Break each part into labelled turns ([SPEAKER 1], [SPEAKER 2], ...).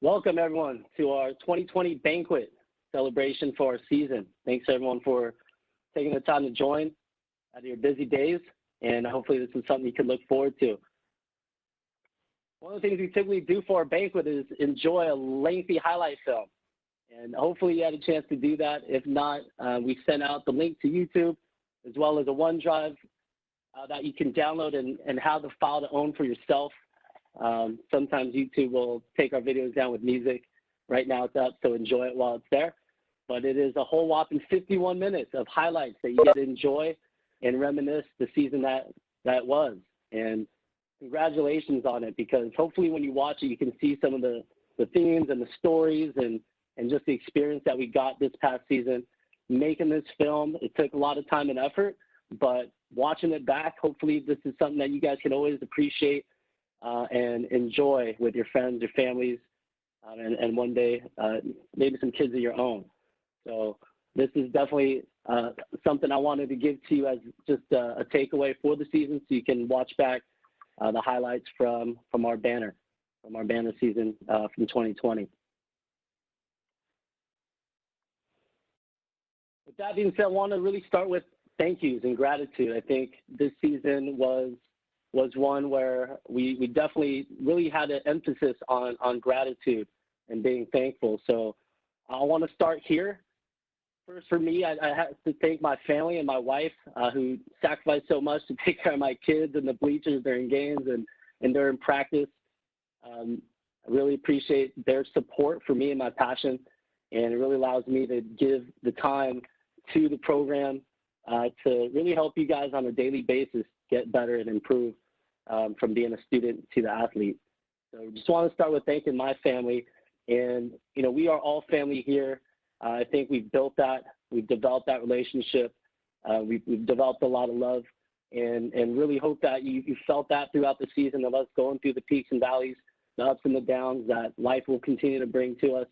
[SPEAKER 1] Welcome, everyone, to our 2020 Banquet celebration for our season. Thanks, everyone, for taking the time to join out of your busy days, and hopefully this is something you can look forward to. One of the things we typically do for our banquet is enjoy a lengthy highlight film, and hopefully you had a chance to do that. If not, we sent out the link to YouTube as well as a OneDrive that you can download and have the file to own for yourself. Sometimes YouTube will take our videos down with music. Right now it's up, so enjoy it while it's there. But it is a whole whopping 51 minutes of highlights that you get to enjoy and reminisce the season that was. And congratulations on it, because hopefully when you watch it, you can see some of the themes and the stories and just the experience that we got this past season. Making this film, it took a lot of time and effort, but watching it back, hopefully this is something that you guys can always appreciate and enjoy with your friends, your families, and one day maybe some kids of your own. So this is definitely something I wanted to give to you as just a takeaway for the season, so you can watch back the highlights from our banner season from 2020. With that being said, I want to really start with thank yous and gratitude. I think this season was one where we definitely really had an emphasis on gratitude and being thankful. So I want to start here. First, for me, I have to thank my family and my wife who sacrificed so much to take care of my kids in the bleachers during games and during practice. I really appreciate their support for me and my passion, and it really allows me to give the time to the program to really help you guys on a daily basis get better and improve from being a student to the athlete. So just want to start with thanking my family. And, you know, we are all family here. I think we've built that. We've developed that relationship. We've developed a lot of love, and really hope that you felt that throughout the season of us going through the peaks and valleys, the ups and the downs that life will continue to bring to us,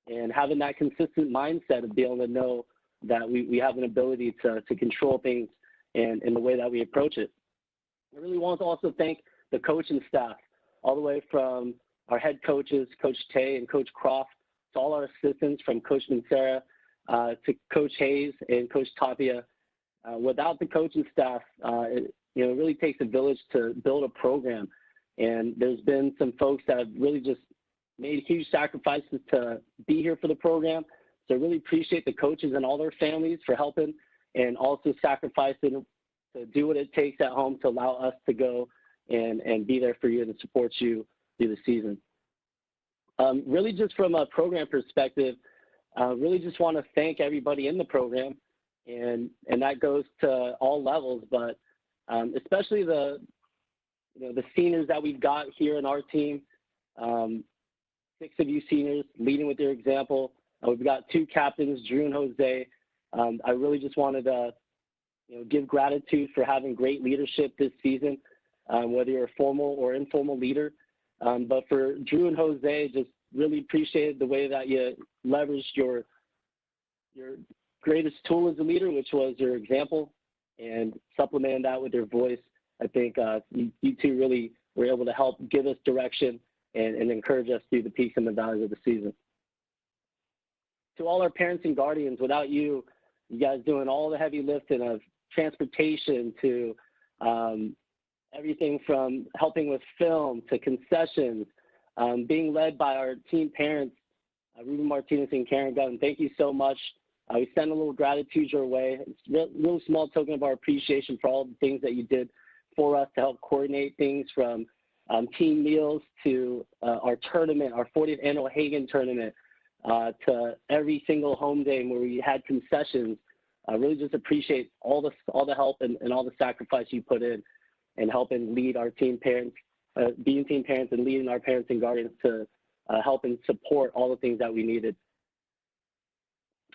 [SPEAKER 1] and having that consistent mindset of being able to know that we have an ability to control things and the way that we approach it. I really want to also thank the coaching staff, all the way from our head coaches, Coach Tay and Coach Croft, to all our assistants from Coach Mancera to Coach Hayes and Coach Tapia. Without the coaching staff, it really takes a village to build a program. And there's been some folks that have really just made huge sacrifices to be here for the program. So I really appreciate the coaches and all their families for helping, and also sacrificing to do what it takes at home to allow us to go and be there for you and support you through the season. Really just from a program perspective, really just want to thank everybody in the program, and that goes to all levels, but especially the seniors that we've got here in our team. 6 of you seniors leading with your example. We've got 2 captains, Drew and Jose. I really just wanted to give gratitude for having great leadership this season, whether you're a formal or informal leader. But for Drew and Jose, just really appreciated the way that you leveraged your greatest tool as a leader, which was your example, and supplemented that with your voice. I think you two really were able to help give us direction and encourage us through the peaks and the valleys of the season. To all our parents and guardians, without you guys doing all the heavy lifting of transportation to everything from helping with film to concessions, being led by our team parents, Ruben Martinez and Karen Gunn, thank you so much. We send a little gratitude your way. It's a real small token of our appreciation for all the things that you did for us to help coordinate things, from team meals to our tournament, our 40th annual Hagen tournament, to every single home game where we had concessions. I really just appreciate all the help and all the sacrifice you put in helping lead our team parents, being team parents and leading our parents and guardians to help and support all the things that we needed.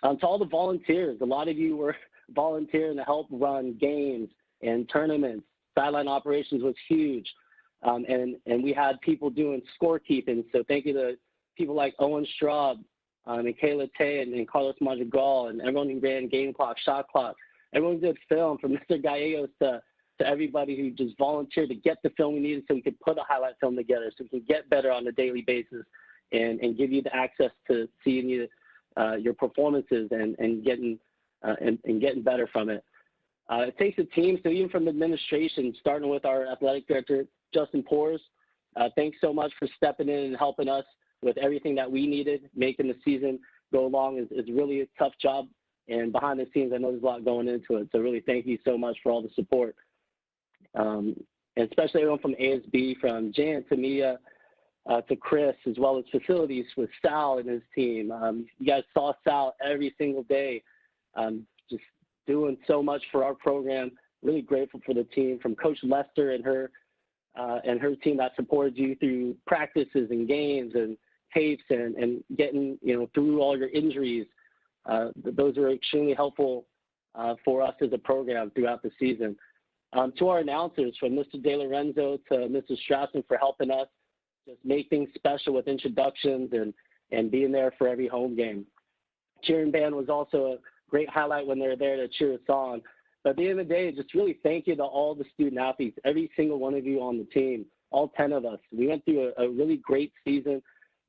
[SPEAKER 1] To all the volunteers, a lot of you were volunteering to help run games and tournaments. Sideline operations was huge, and we had people doing scorekeeping. So thank you to people like Owen Straub, and Kayla Tay and Carlos Madrigal, and everyone who ran game clock, shot clock. Everyone did film, from Mr. Gallegos to everybody who just volunteered to get the film we needed so we could put a highlight film together, so we can get better on a daily basis and give you the access to seeing your performances and getting better from it. It takes a team, so even from the administration, starting with our athletic director, Justin Pores, thanks so much for stepping in and helping us with everything that we needed, making the season go along is really a tough job. And behind the scenes, I know there's a lot going into it. So really thank you so much for all the support. And especially everyone from ASB, from Jan to Mia to Chris, as well as facilities with Sal and his team. You guys saw Sal every single day, just doing so much for our program. Really grateful for the team, from Coach Lester and her team that supported you through practices and games and tapes and getting through all your injuries. Those are extremely helpful for us as a program throughout the season. To our announcers, from Mr. De Lorenzo to Mrs. Stratton, for helping us just make things special with introductions and being there for every home game. Cheering band was also a great highlight when they were there to cheer us on. But at the end of the day, just really thank you to all the student athletes, every single one of you on the team, all 10 of us. We went through a really great season.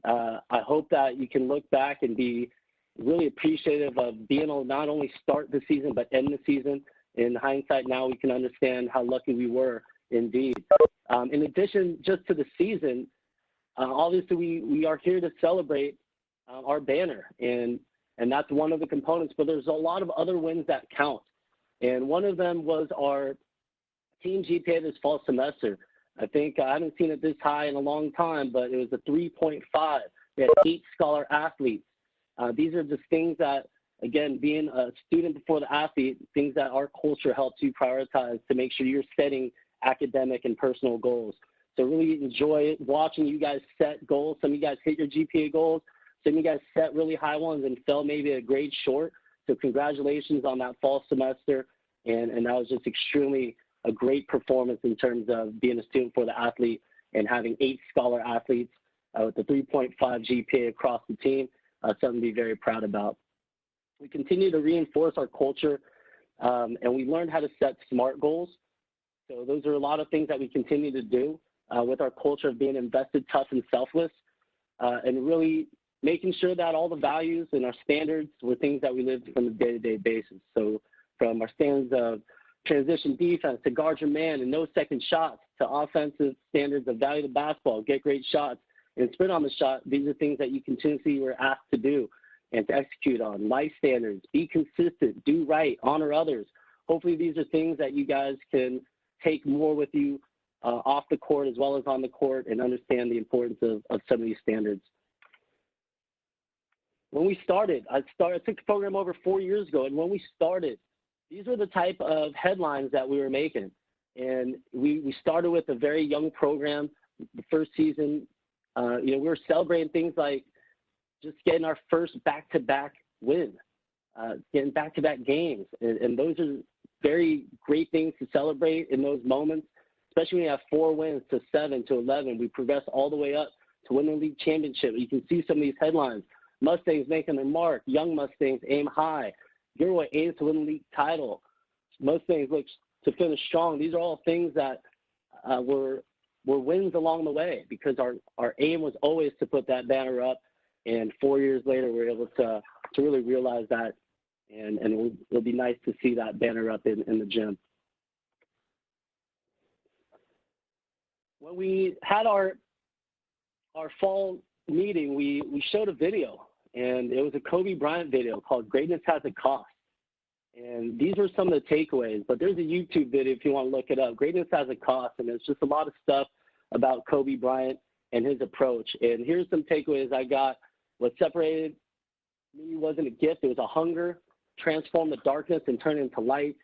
[SPEAKER 1] I hope that you can look back and be really appreciative of being able to not only start the season, but end the season. In hindsight, now we can understand how lucky we were indeed. In addition, just to the season, obviously we are here to celebrate our banner, and that's one of the components, but there's a lot of other wins that count. And one of them was our team GPA this fall semester. I think I haven't seen it this high in a long time, but it was a 3.5. We had 8 scholar athletes. These are just things that, again, being a student before the athlete, things that our culture helps you prioritize to make sure you're setting academic and personal goals. So really enjoy watching you guys set goals. Some of you guys hit your GPA goals. Some of you guys set really high ones and fell maybe a grade short. So congratulations on that fall semester. And that was just extremely a great performance in terms of being a student for the athlete and having 8 scholar athletes with a 3.5 GPA across the team, something to be very proud about. We continue to reinforce our culture, and we learned how to set SMART goals. So those are a lot of things that we continue to do with our culture of being invested, tough, and selfless, and really making sure that all the values and our standards were things that we lived from a day-to-day basis. So from our standards of transition defense to guard your man and no second shots, to offensive standards of value the basketball, get great shots, and sprint on the shot, these are things that you continuously were asked to do and to execute on. Life standards, be consistent, do right, honor others. Hopefully these are things that you guys can take more with you off the court as well as on the court and understand the importance of some of these standards. When we started, I took the program over 4 years ago, and when we started, these were the type of headlines that we were making. And we started with a very young program. The first season, we were celebrating things like just getting our first back-to-back win, getting back-to-back games. And those are very great things to celebrate in those moments, especially when you have 4 wins to 7 to 11. We progressed all the way up to win the league championship. You can see some of these headlines. Mustangs making their mark. Young Mustangs aim high. Gilroy aims to win the league title. Mustangs look to finish strong. These are all things that were wins along the way, because our aim was always to put that banner up. And 4 years later, we were able to really realize that, and it'll be nice to see that banner up in the gym. When we had our fall meeting, we showed a video, and it was a Kobe Bryant video called "Greatness Has a Cost." And these were some of the takeaways, but there's a YouTube video if you want to look it up. Greatness Has a Cost, and it's just a lot of stuff about Kobe Bryant and his approach. And here's some takeaways I got. What separated me wasn't a gift, it was a hunger. Transform the darkness and turn it into light.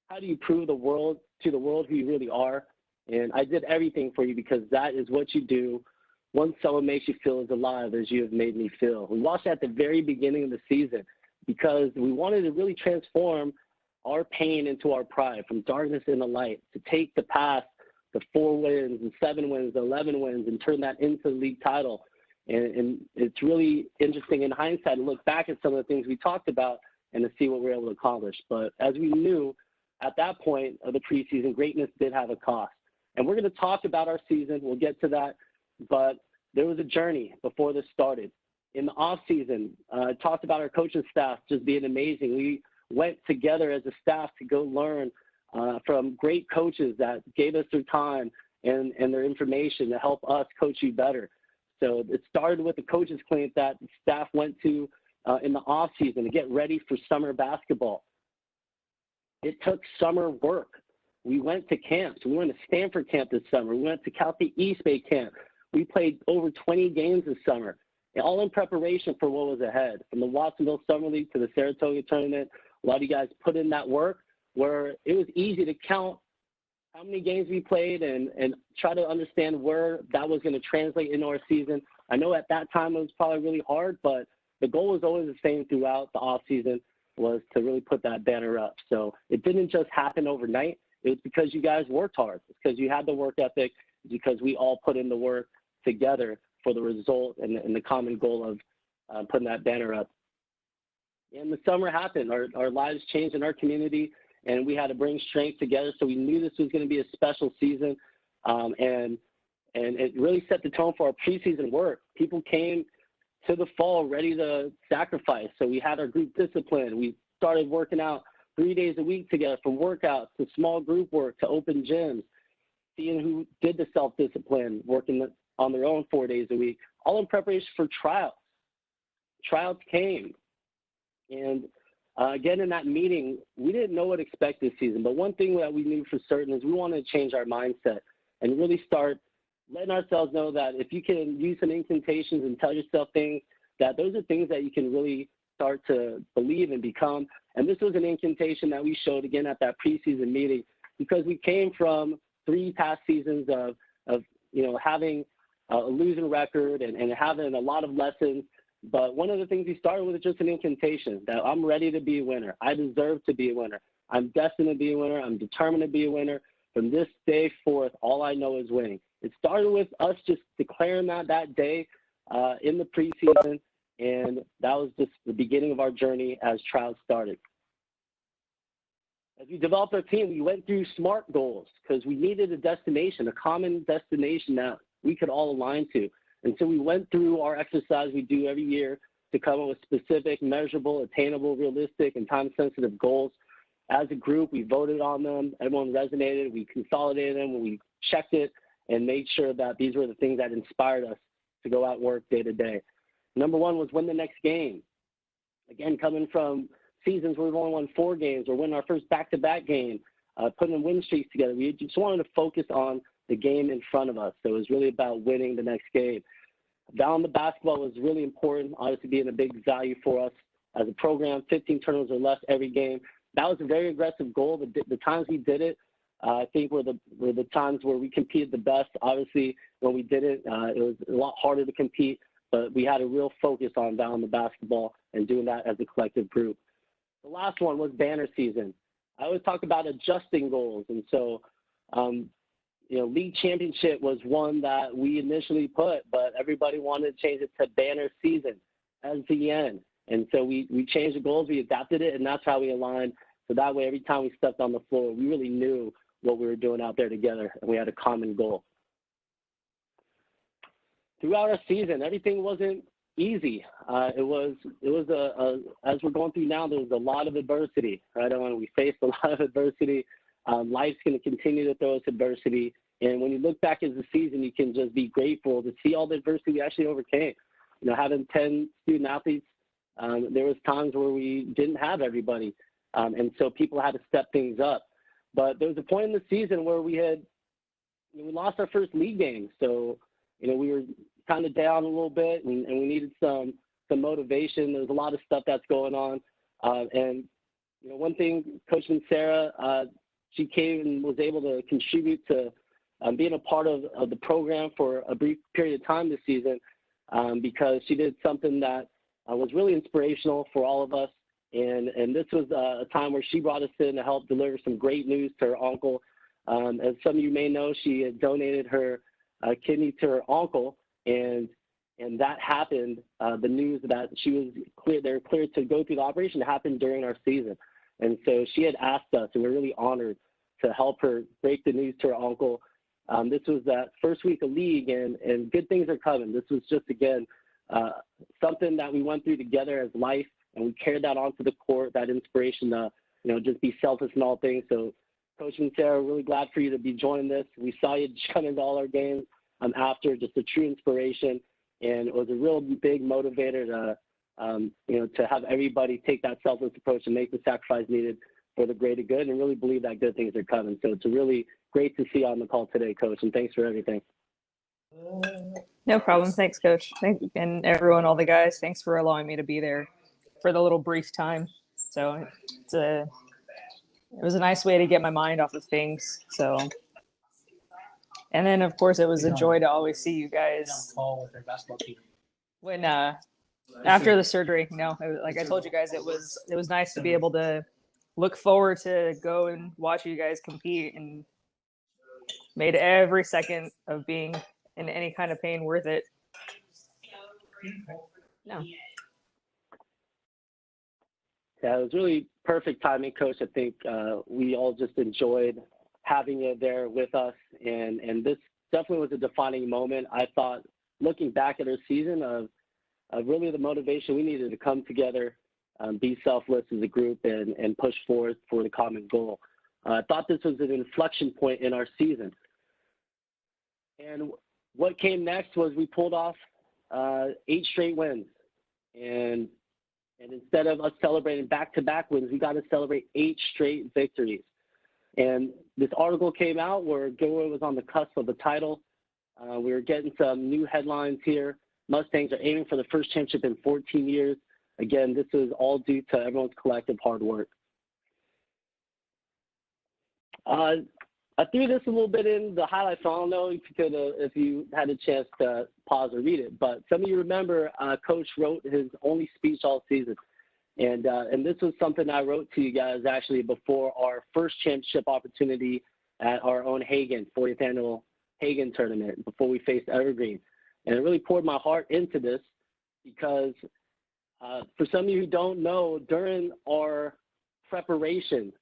[SPEAKER 1] How do you prove to the world who you really are? And I did everything for you because that is what you do once someone makes you feel as alive as you have made me feel. We watched at the very beginning of the season because we wanted to really transform our pain into our pride, from darkness into light, to take the past, the 4 wins and 7 wins, 11 wins, and turn that into the league title. And it's really interesting in hindsight to look back at some of the things we talked about and to see what we were able to accomplish. But as we knew at that point of the preseason, greatness did have a cost. And we're going to talk about our season. We'll get to that. But there was a journey before this started. In the off season, I talked about our coaching staff just being amazing. We went together as a staff to go learn from great coaches that gave us their time and their information to help us coach you better. So it started with the coaches clinic that the staff went to in the off season to get ready for summer basketball. It took summer work. We went to camps. We went to Stanford camp this summer. We went to Cal State East Bay camp. We played over 20 games this summer, all in preparation for what was ahead. From the Watsonville Summer League to the Saratoga tournament, a lot of you guys put in that work where it was easy to count how many games we played and try to understand where that was going to translate into our season. I know at that time it was probably really hard, but the goal was always the same throughout the off season, was to really put that banner up. So it didn't just happen overnight. It was because you guys worked hard. It's because you had the work ethic. It's because we all put in the work together for the result and the common goal of putting that banner up. And the summer happened. Our lives changed in our community, and we had to bring strength together. So we knew this was going to be a special season, and it really set the tone for our preseason work. People came to the fall ready to sacrifice. So we had our group discipline. We started working out 3 days a week together, from workouts to small group work to open gyms, seeing who did the self-discipline, working on their own 4 days a week, all in preparation for tryouts. Tryouts came. And again, in that meeting, we didn't know what to expect this season. But one thing that we knew for certain is we wanted to change our mindset and really start letting ourselves know that if you can use some incantations and tell yourself things, that those are things that you can really start to believe and become. And this was an incantation that we showed again at that preseason meeting, because we came from 3 past seasons of having a losing record and having a lot of lessons. But one of the things we started with is just an incantation that I'm ready to be a winner. I deserve to be a winner. I'm destined to be a winner. I'm determined to be a winner. From this day forth, all I know is winning. It started with us just declaring that day in the preseason, and that was just the beginning of our journey as trials started. As we developed our team, we went through SMART goals because we needed a destination, a common destination that we could all align to. And so we went through our exercise we do every year to come up with specific, measurable, attainable, realistic, and time-sensitive goals. As a group, we voted on them. Everyone resonated. We consolidated them. We checked it and made sure that these were the things that inspired us to go out and work day to day. Number 1 was win the next game. Again, coming from seasons where we've only won 4 games or win our first back-to-back game, putting win streaks together. We just wanted to focus on the game in front of us. So it was really about winning the next game. Down the basketball was really important, obviously being a big value for us as a program, 15 turnovers or less every game. That was a very aggressive goal. The times we did it, I think were the times where we competed the best. Obviously, when we did it, it was a lot harder to compete, but we had a real focus on down the basketball and doing that as a collective group. The last one was banner season. I always talk about adjusting goals, and so league championship was one that we initially put, but everybody wanted to change it to banner season as the end. And so we changed the goals, we adapted it, and that's how we aligned. So that way, every time we stepped on the floor, we really knew what we were doing out there together, and we had a common goal. Throughout our season, everything wasn't easy. It was as we're going through now, there was a lot of adversity, right? We faced a lot of adversity. Life's going to continue to throw us adversity. And when you look back as a season, you can just be grateful to see all the adversity we actually overcame. Having 10 student athletes, there was times where we didn't have everybody. And so people had to step things up. But there was a point in the season where we lost our first league game. So, we were kind of down a little bit and we needed some motivation. There's a lot of stuff that's going on. And one thing, Coach Sarah, she came and was able to contribute to being a part of the program for a brief period of time this season because she did something that was really inspirational for all of us. And this was a time where she brought us in to help deliver some great news to her uncle. As some of you may know, she had donated her kidney to her uncle, and that happened. The news that she was cleared, they were cleared to go through the operation happened during our season. And so she had asked us, and we're really honored to help her break the news to her uncle This was that first week of league, and good things are coming. This was just, again, something that we went through together as life, and we carried that onto the court, that inspiration to, just be selfless in all things. So, Coach and Sarah, really glad for you to be joining this. We saw you come into all our games after, just a true inspiration, and it was a real big motivator to have everybody take that selfless approach and make the sacrifice needed for the greater good, and really believe that good things are coming. So it's really great to see you on the call today, Coach, and thanks for everything.
[SPEAKER 2] No problem. Thanks, Coach. And everyone, all the guys, thanks for allowing me to be there for the little brief time. So it was a nice way to get my mind off of things. So, and then of course it was a joy to always see you guys when after the surgery. Like I told you guys, it was nice to be able to look forward to go and watch you guys compete, and made every second of being in any kind of pain worth it. No.
[SPEAKER 1] Yeah, it was really perfect timing, Coach. I think we all just enjoyed having you there with us, and this definitely was a defining moment. I thought, looking back at our season, of really the motivation we needed to come together, be selfless as a group, and push forward for the common goal. I thought this was an inflection point in our season. And what came next was we pulled off 8 straight wins. And instead of us celebrating back-to-back wins, we got to celebrate 8 straight victories. And this article came out where Gilroy was on the cusp of the title. We were getting some new headlines here. Mustangs are aiming for the first championship in 14 years. Again, this is all due to everyone's collective hard work. I threw this a little bit in the highlights, so I don't know if you had a chance to pause or read it, but some of you remember Coach wrote his only speech all season. And this was something I wrote to you guys actually before our first championship opportunity at our own Hagen, 40th annual Hagen tournament, before we faced Evergreen. And it really poured my heart into this because for some of you who don't know, during our preparation,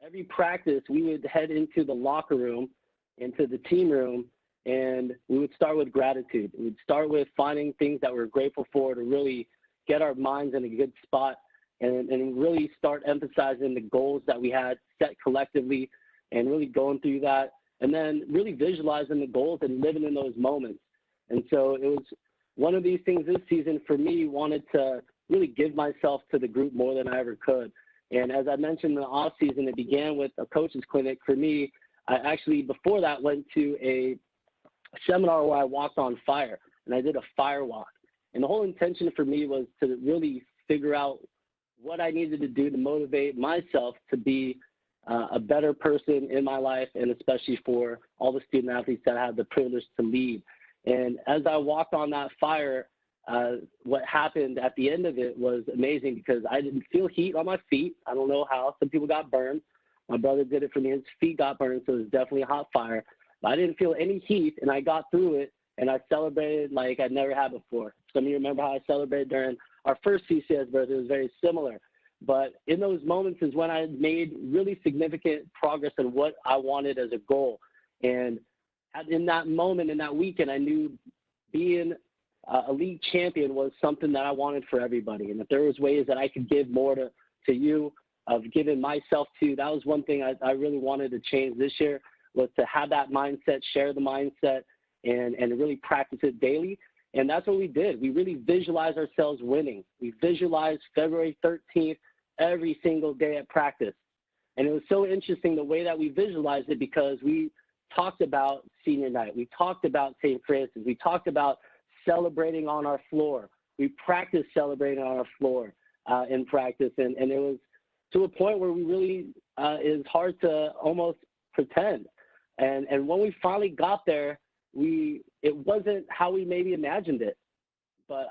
[SPEAKER 1] every practice, we would head into the locker room, into the team room, and we would start with gratitude. We'd start with finding things that we're grateful for to really get our minds in a good spot and really start emphasizing the goals that we had set collectively and really going through that, and then really visualizing the goals and living in those moments. And so it was one of these things this season for me, wanted to really give myself to the group more than I ever could. And as I mentioned in the off season, it began with a coach's clinic. For me, I actually, before that, went to a seminar where I walked on fire, and I did a fire walk. And the whole intention for me was to really figure out what I needed to do to motivate myself to be a better person in my life, and especially for all the student athletes that I had the privilege to lead. And as I walked on that fire, what happened at the end of it was amazing because I didn't feel heat on my feet. I don't know how. Some people got burned. My brother did it for me. His feet got burned, so it was definitely a hot fire. But I didn't feel any heat, and I got through it, and I celebrated like I never had before. Some of you remember how I celebrated during our first CCS birthday. It was very similar. But in those moments is when I made really significant progress in what I wanted as a goal. And in that moment, in that weekend, I knew being a league champion was something that I wanted for everybody. And if there was ways that I could give more to you, of giving myself to, that was one thing I really wanted to change this year, was to have that mindset, share the mindset, and really practice it daily. And that's what we did. We really visualized ourselves winning. We visualized February 13th every single day at practice. And it was so interesting the way that we visualized it, because we talked about senior night. We talked about St. Francis. We talked about celebrating on our floor. We practiced celebrating on our floor in practice. And it was to a point where we really, it was hard to almost pretend. And when we finally got there, it wasn't how we maybe imagined it. But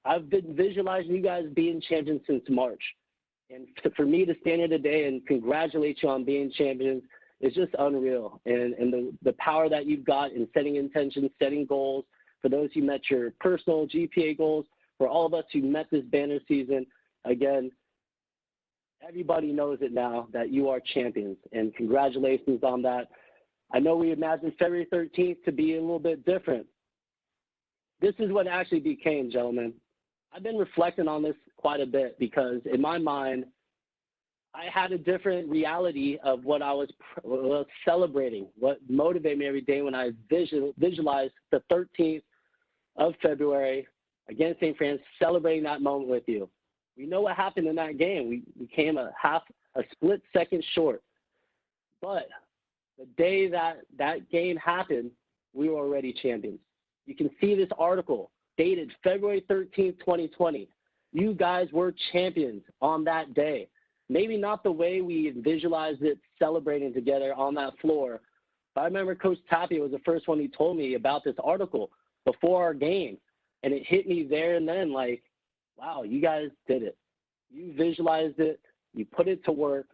[SPEAKER 1] I've been visualizing you guys being champions since March. And for me to stand here today and congratulate you on being champions is just unreal. And the power that you've got in setting intentions, setting goals, for those who met your personal GPA goals, for all of us who met this banner season, again, everybody knows it now that you are champions. And congratulations on that. I know we imagined February 13th to be a little bit different. This is what actually became, gentlemen. I've been reflecting on this quite a bit because in my mind, I had a different reality of what I was celebrating, what motivated me every day when I visualized the 13th of February against St. Francis, celebrating that moment with you. We know what happened in that game. We came a split second short. But the day that game happened, we were already champions. You can see this article dated February 13th, 2020. You guys were champions on that day. Maybe not the way we visualized it celebrating together on that floor. But I remember Coach Tapia was the first one who told me about this article before our game. And it hit me there and then like, wow, you guys did it. You visualized it, you put it to work,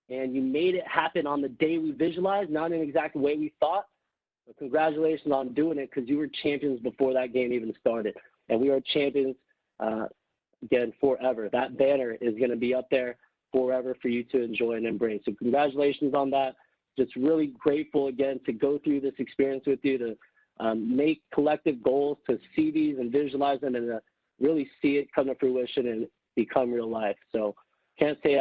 [SPEAKER 1] and you made it happen on the day we visualized, not in exactly the way we thought. But congratulations on doing it because you were champions before that game even started. And we are champions, again, forever. That banner is going to be up there forever for you to enjoy and embrace. So congratulations on that. Just really grateful, again, to go through this experience with you, to make collective goals, to see these and visualize them and really see it come to fruition and become real life. So can't say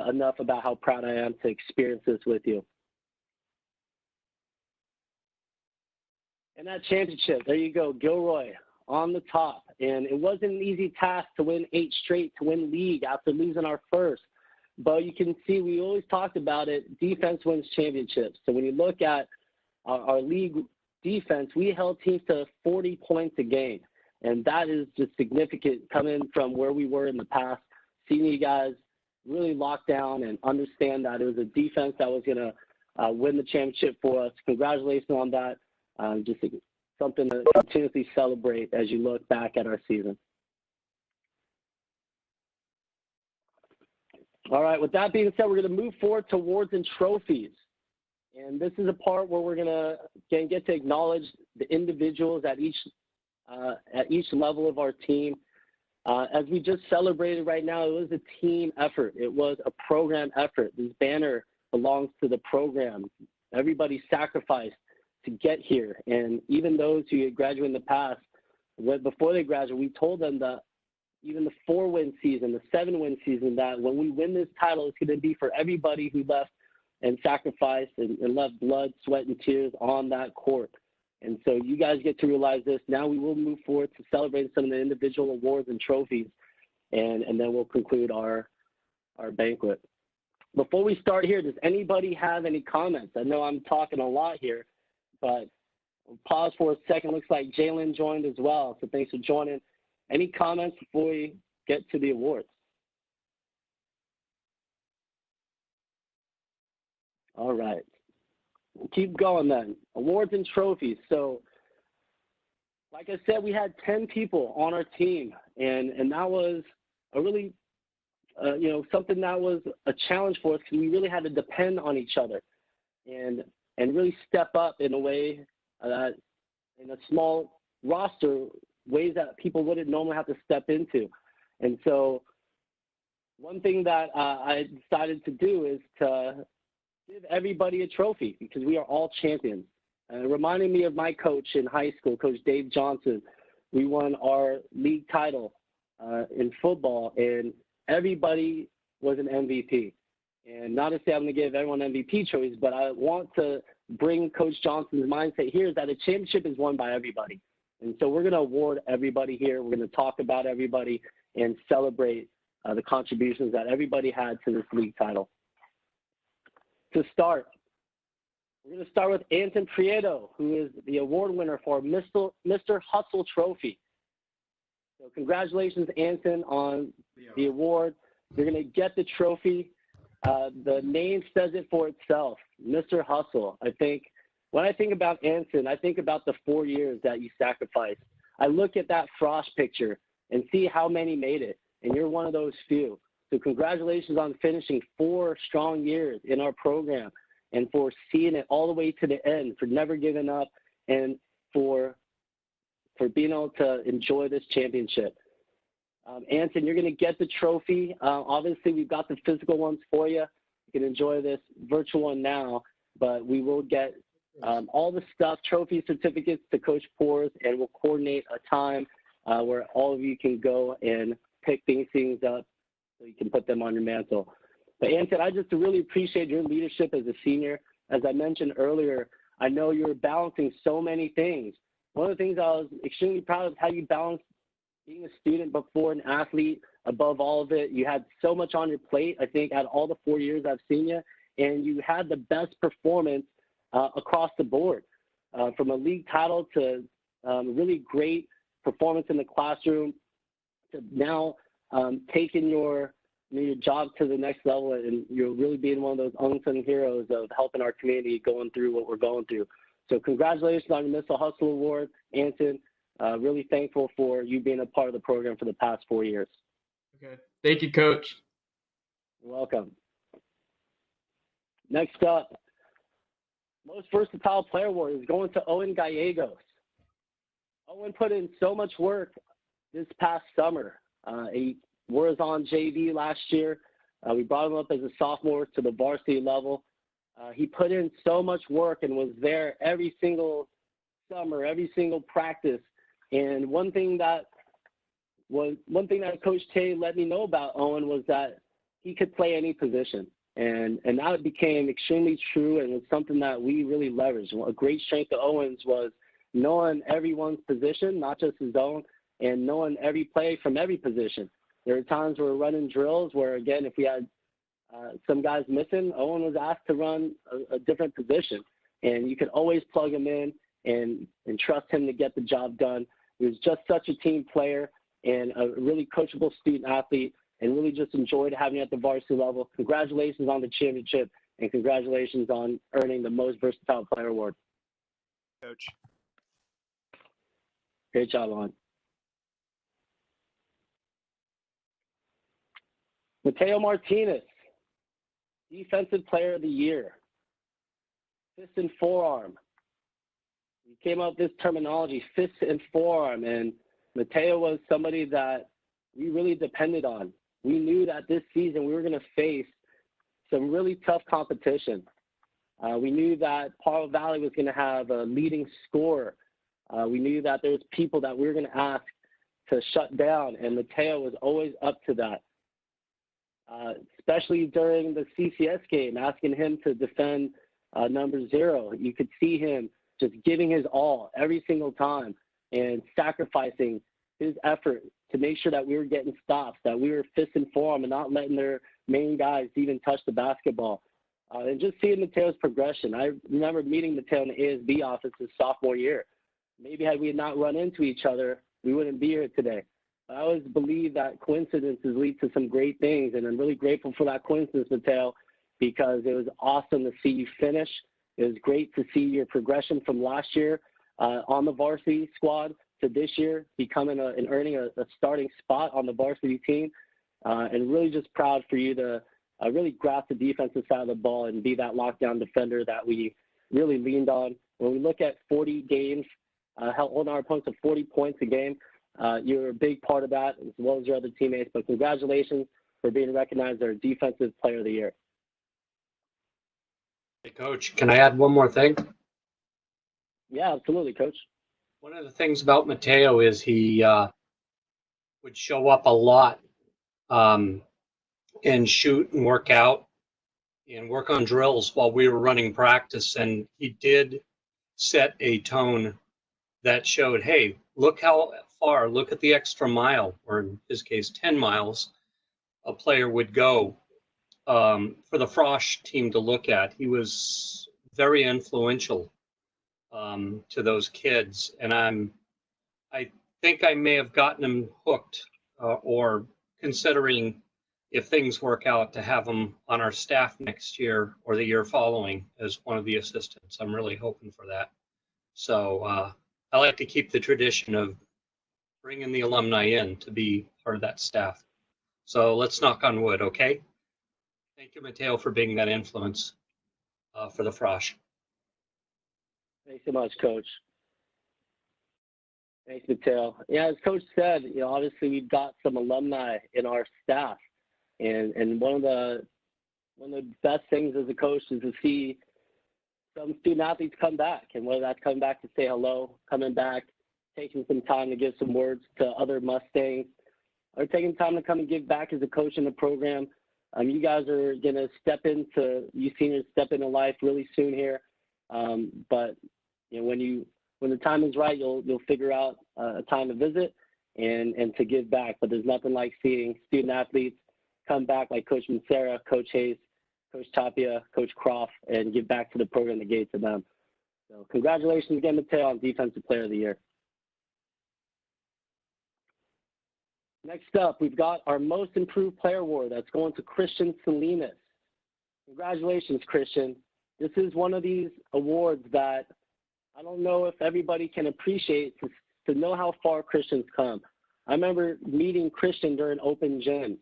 [SPEAKER 1] enough about how proud I am to experience this with you. And that championship, there you go, Gilroy on the top. And it wasn't an easy task to win 8 straight, to win league after losing our first. But you can see, we always talked about it, defense wins championships. So when you look at our league defense, we held teams to 40 points a game. And that is just significant coming from where we were in the past, seeing you guys really lock down and understand that it was a defense that was going to win the championship for us. Congratulations on that. Just something to continuously celebrate as you look back at our season. All right, with that being said, we're going to move forward to awards and trophies. And this is a part where we're going to get to acknowledge the individuals at each level of our team. As we just celebrated right now, it was a team effort. It was a program effort. This banner belongs to the program. Everybody sacrificed to get here. And even those who had graduated in the past, before they graduated, we told them that even the 4-win season, the 7-win season, that when we win this title, it's going to be for everybody who left and sacrificed and left blood, sweat, and tears on that court. And so you guys get to realize this. Now we will move forward to celebrate some of the individual awards and trophies, and then we'll conclude our banquet. Before we start here, does anybody have any comments? I know I'm talking a lot here, but we'll pause for a second. Looks like Jalen joined as well, so thanks for joining. Any comments before we get to the awards? All right. We'll keep going then. Awards and trophies. So, like I said, we had 10 people on our team, and that was a really, something that was a challenge for us because we really had to depend on each other and really step up in a way that in a small roster, ways that people wouldn't normally have to step into. And so one thing that I decided to do is to give everybody a trophy because we are all champions. Reminding me of my coach in high school, Coach Dave Johnson. We won our league title in football, and everybody was an MVP. And not to say I'm going to give everyone MVP trophies, but I want to bring Coach Johnson's mindset here is that a championship is won by everybody. And so we're going to award everybody here. We're going to talk about everybody and celebrate the contributions that everybody had to this league title. To start, we're going to start with Anton Prieto, who is the award winner for Mr. Hustle Trophy. So congratulations, Anton, on the award. You're going to get the trophy. The name says it for itself, Mr. Hustle. I think when I think about Anton, I think about the 4 years that you sacrificed. I look at that Frost picture and see how many made it, and you're one of those few. So congratulations on finishing 4 strong years in our program and for seeing it all the way to the end, for never giving up, and for being able to enjoy this championship. Anton, you're going to get the trophy. Obviously, we've got the physical ones for you. You can enjoy this virtual one now, but we will get all the stuff, trophy certificates to Coach Poors, and we'll coordinate a time where all of you can go and pick these things up so you can put them on your mantle. But Anton, I just really appreciate your leadership as a senior. As I mentioned earlier, I know you're balancing so many things. One of the things I was extremely proud of is how you balanced being a student before an athlete. Above all of it, you had so much on your plate, I think, at all the 4 years I've seen you, and you had the best performance across the board, from a league title to really great performance in the classroom to now taking your job to the next level, and you're really being one of those unsung heroes of helping our community going through what we're going through. So congratulations on the Missile Hustle Award, Anton. Really thankful for you being a part of the program for the past 4 years.
[SPEAKER 3] Okay. Thank you, Coach.
[SPEAKER 1] You're welcome. Next up, most versatile player award is going to Owen Gallegos. Owen put in so much work this past summer. He was on JV last year. We brought him up as a sophomore to the varsity level. He put in so much work and was there every single summer, every single practice. And one thing that Coach Tay let me know about Owen was that he could play any position. And that became extremely true and was something that we really leveraged. A great strength of Owen's was knowing everyone's position, not just his own, and knowing every play from every position. There were times where we're running drills where, again, if we had some guys missing, Owen was asked to run a different position. And you could always plug him in and trust him to get the job done. He was just such a team player and a really coachable student athlete, and really just enjoyed having you at the varsity level. Congratulations on the championship, and congratulations on earning the most versatile player award.
[SPEAKER 3] Coach.
[SPEAKER 1] Great job, Owen. Mateo Martinez, Defensive Player of the Year. Fist and forearm. We came up with this terminology, fist and forearm, and Mateo was somebody that we really depended on. We knew that this season we were going to face some really tough competition. We knew that Paul Valley was going to have a leading scorer. We knew that there was people that we were going to ask to shut down, and Mateo was always up to that. Especially during the CCS game, asking him to defend number 0. You could see him just giving his all every single time and sacrificing his effort to make sure that we were getting stops, that we were fist and forearm and not letting their main guys even touch the basketball. And just seeing Mateo's progression. I remember meeting Mateo in the ASB office his sophomore year. Maybe had we not run into each other, we wouldn't be here today. I always believe that coincidences lead to some great things, and I'm really grateful for that coincidence, Mateo, because it was awesome to see you finish. It was great to see your progression from last year on the varsity squad to this year, becoming and earning a starting spot on the varsity team, and really just proud for you to really grasp the defensive side of the ball and be that lockdown defender that we really leaned on. When we look at 40 games, holding our opponents to 40 points a game, you're a big part of that, as well as your other teammates. But congratulations for being recognized as our Defensive Player of the Year.
[SPEAKER 4] Hey, Coach, can I add one more thing?
[SPEAKER 1] Yeah, absolutely, Coach.
[SPEAKER 4] One of the things about Mateo is he would show up a lot and shoot and work out and work on drills while we were running practice. And he did set a tone that showed, hey, look how far, look at the extra mile, or in his case, 10 miles, a player would go for the Frosh team to look at. He was very influential to those kids, and I think I may have gotten him hooked or considering, if things work out, to have him on our staff next year or the year following as one of the assistants. I'm really hoping for that. So I like to keep the tradition of bringing the alumni in to be part of that staff. So let's knock on wood, okay? Thank you, Mateo, for being that influence for the Frosh.
[SPEAKER 1] Thanks so much, Coach. Thanks, Mateo. Yeah, as Coach said, obviously we've got some alumni in our staff, and one of the best things as a coach is to see some student athletes come back, and whether that's coming back to say hello, coming back, taking some time to give some words to other Mustangs, or taking time to come and give back as a coach in the program. You guys are going to you seniors step into life really soon here. But you know, when the time is right, you'll figure out a time to visit and to give back. But there's nothing like seeing student athletes come back like Coach Mancera, Coach Hayes, Coach Tapia, Coach Croft, and give back to the program that gave to them. So congratulations again, Mateo, on Defensive Player of the Year. Next up, we've got our Most Improved Player Award that's going to Christian Salinas. Congratulations, Christian. This is one of these awards that I don't know if everybody can appreciate to know how far Christian's come. I remember meeting Christian during open gyms.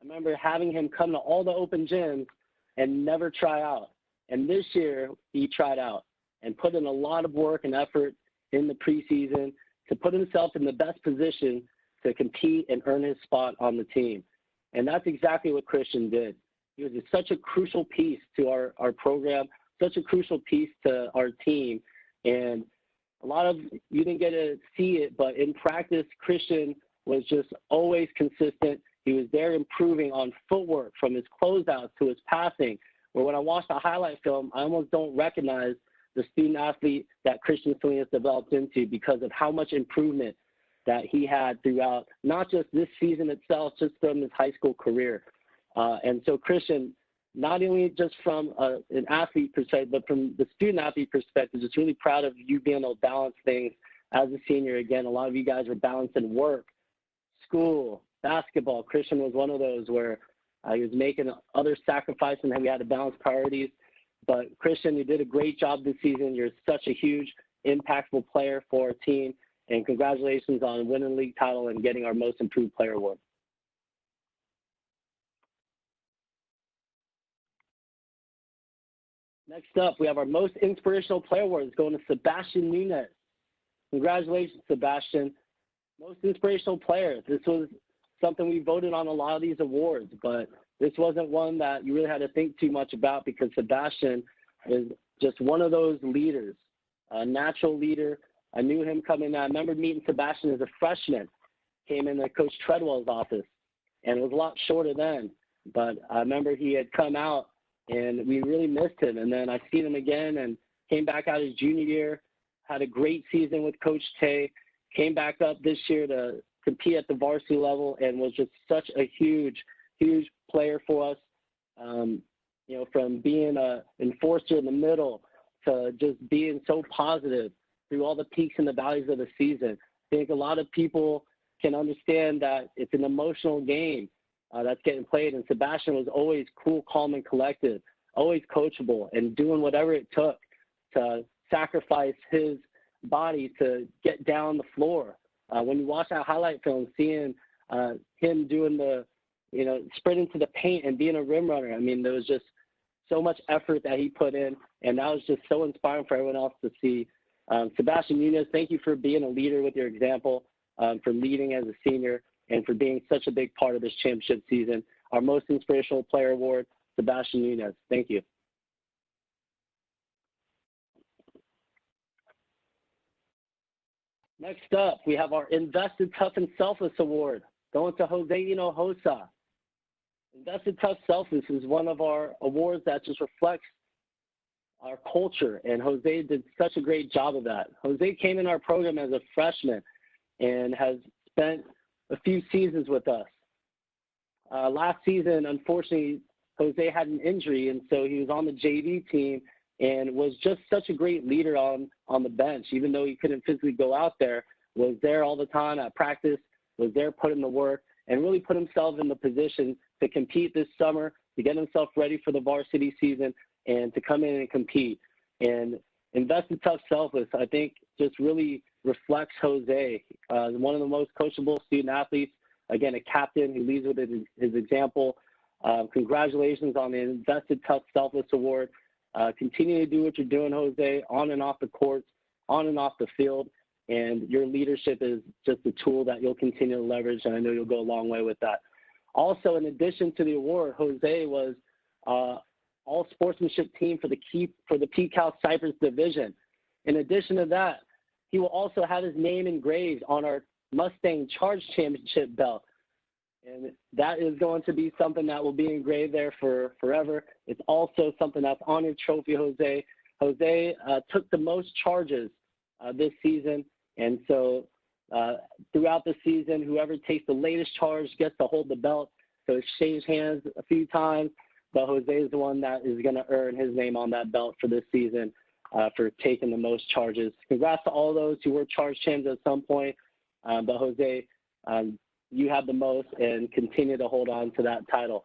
[SPEAKER 1] I remember having him come to all the open gyms and never try out. And this year, he tried out and put in a lot of work and effort in the preseason to put himself in the best position to compete and earn his spot on the team. And that's exactly what Christian did. He was such a crucial piece to our program, such a crucial piece to our team. And a lot of you didn't get to see it, but in practice, Christian was just always consistent. He was there improving on footwork from his closeouts to his passing, where when I watch the highlight film, I almost don't recognize the student athlete that Christian Salinas developed into because of how much improvement that he had throughout, not just this season itself, just from his high school career. And so Christian, not only just from an athlete perspective, but from the student athlete perspective, just really proud of you being able to balance things as a senior. Again, a lot of you guys are balancing work, school, basketball. Christian was one of those where he was making other sacrifices and we had to balance priorities. But Christian, you did a great job this season. You're such a huge, impactful player for our team. And congratulations on winning the league title and getting our Most Improved Player Award. Next up, we have our Most Inspirational Player Award. It's going to Sebastian Nunez. Congratulations, Sebastian. Most Inspirational Player. This was something we voted on a lot of these awards, but this wasn't one that you really had to think too much about because Sebastian is just one of those leaders, a natural leader. I knew him coming in. I remember meeting Sebastian as a freshman, came in at Coach Treadwell's office, and it was a lot shorter then. But I remember he had come out, and we really missed him. And then I seen him again and came back out his junior year, had a great season with Coach Tay, came back up this year to compete at the varsity level, and was just such a huge, huge player for us. You know, from being an enforcer in the middle to just being so positive through all the peaks and the valleys of the season. I think a lot of people can understand that it's an emotional game that's getting played, and Sebastian was always cool, calm, and collected, always coachable, and doing whatever it took to sacrifice his body to get down the floor. When you watch that highlight film, seeing him doing the, you know, sprinting to the paint and being a rim runner, I mean, there was just so much effort that he put in, and that was just so inspiring for everyone else to see. Sebastian Nunez, thank you for being a leader with your example, for leading as a senior, and for being such a big part of this championship season. Our Most Inspirational Player Award, Sebastian Nunez. Thank you. Next up, we have our Invested Tough and Selfless Award, going to Jose Hinojosa. Invested Tough Selfless is one of our awards that just reflects our culture, and Jose did such a great job of that. Jose came in our program as a freshman and has spent a few seasons with us. Last season, unfortunately, Jose had an injury, and so he was on the JV team and was just such a great leader on the bench, even though he couldn't physically go out there, was there all the time at practice, was there putting the work, and really put himself in the position to compete this summer, to get himself ready for the varsity season, and to come in and compete. And Invested Tough Selfless, I think, just really reflects Jose, one of the most coachable student athletes, again, a captain who leads with his example. Congratulations on the Invested Tough Selfless Award. Continue to do what you're doing, Jose, on and off the courts, on and off the field, and your leadership is just a tool that you'll continue to leverage, and I know you'll go a long way with that. Also, in addition to the award, Jose was all sportsmanship team for the P-Cal Cypress division. In addition to that, he will also have his name engraved on our Mustang Charge Championship belt. And that is going to be something that will be engraved there for forever. It's also something that's on your trophy, Jose. Jose took the most charges this season. And so throughout the season, whoever takes the latest charge gets to hold the belt. So it's changed hands a few times, but Jose is the one that is going to earn his name on that belt for this season for taking the most charges. Congrats to all those who were charge champs at some point. But Jose, you have the most and continue to hold on to that title.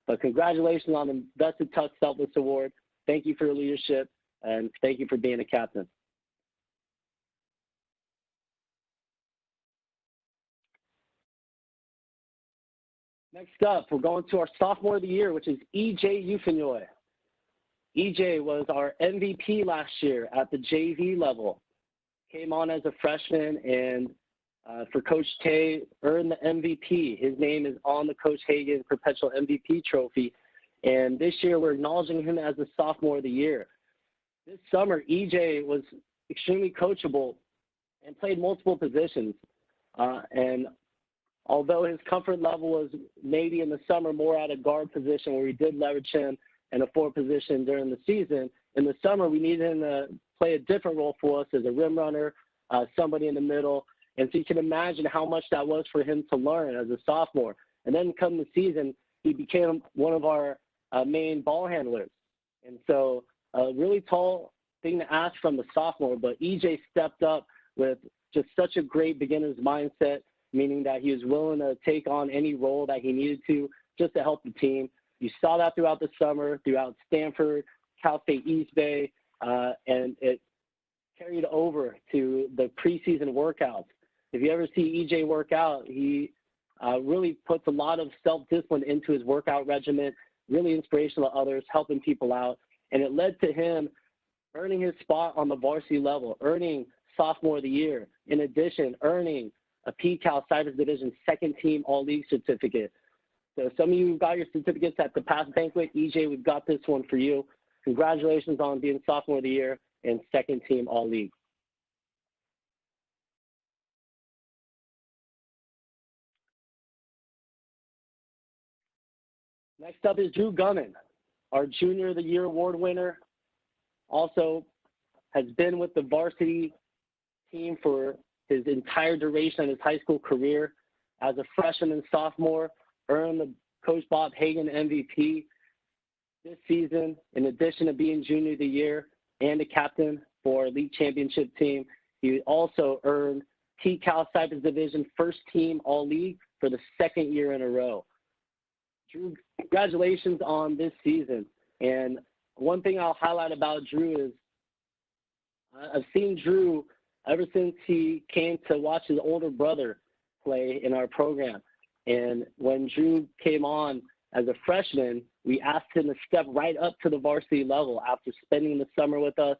[SPEAKER 1] But congratulations on the Vested Touch Selfless Award. Thank you for your leadership, and thank you for being a captain. Next up, we're going to our sophomore of the year, which is EJ Ufinoy. EJ was our MVP last year at the JV level. Came on as a freshman and for Coach Tay, earned the MVP. His name is on the Coach Hagan Perpetual MVP trophy. And this year, we're acknowledging him as the sophomore of the year. This summer, EJ was extremely coachable and played multiple positions. And although his comfort level was maybe in the summer more at a guard position where we did leverage him in a forward position during the season, in the summer, we needed him to play a different role for us as a rim runner, somebody in the middle. And so you can imagine how much that was for him to learn as a sophomore. And then come the season, he became one of our main ball handlers. And so a really tall thing to ask from the sophomore, but EJ stepped up with just such a great beginner's mindset, meaning that he was willing to take on any role that he needed to just to help the team. You saw that throughout the summer, throughout Stanford, Cal State East Bay, and it carried over to the preseason workouts. If you ever see EJ work out, he really puts a lot of self-discipline into his workout regimen, really inspirational to others, helping people out. And it led to him earning his spot on the varsity level, earning sophomore of the year. In addition, earning a P-Cal Cypress Division second team all-league certificate. So some of you who got your certificates at the past banquet, EJ, we've got this one for you. Congratulations on being sophomore of the year and second team all-league. Next up is Drew Gunnan, our Junior of the Year award winner. Also has been with the varsity team for his entire duration of his high school career. As a freshman and sophomore, earned the Coach Bob Hagan MVP this season. In addition to being Junior of the Year and a captain for our league championship team, he also earned P-Cal Cypress Division first team all-league for the second year in a row. Drew, congratulations on this season. And one thing I'll highlight about Drew is I've seen Drew ever since he came to watch his older brother play in our program. And when Drew came on as a freshman, we asked him to step right up to the varsity level. After spending the summer with us,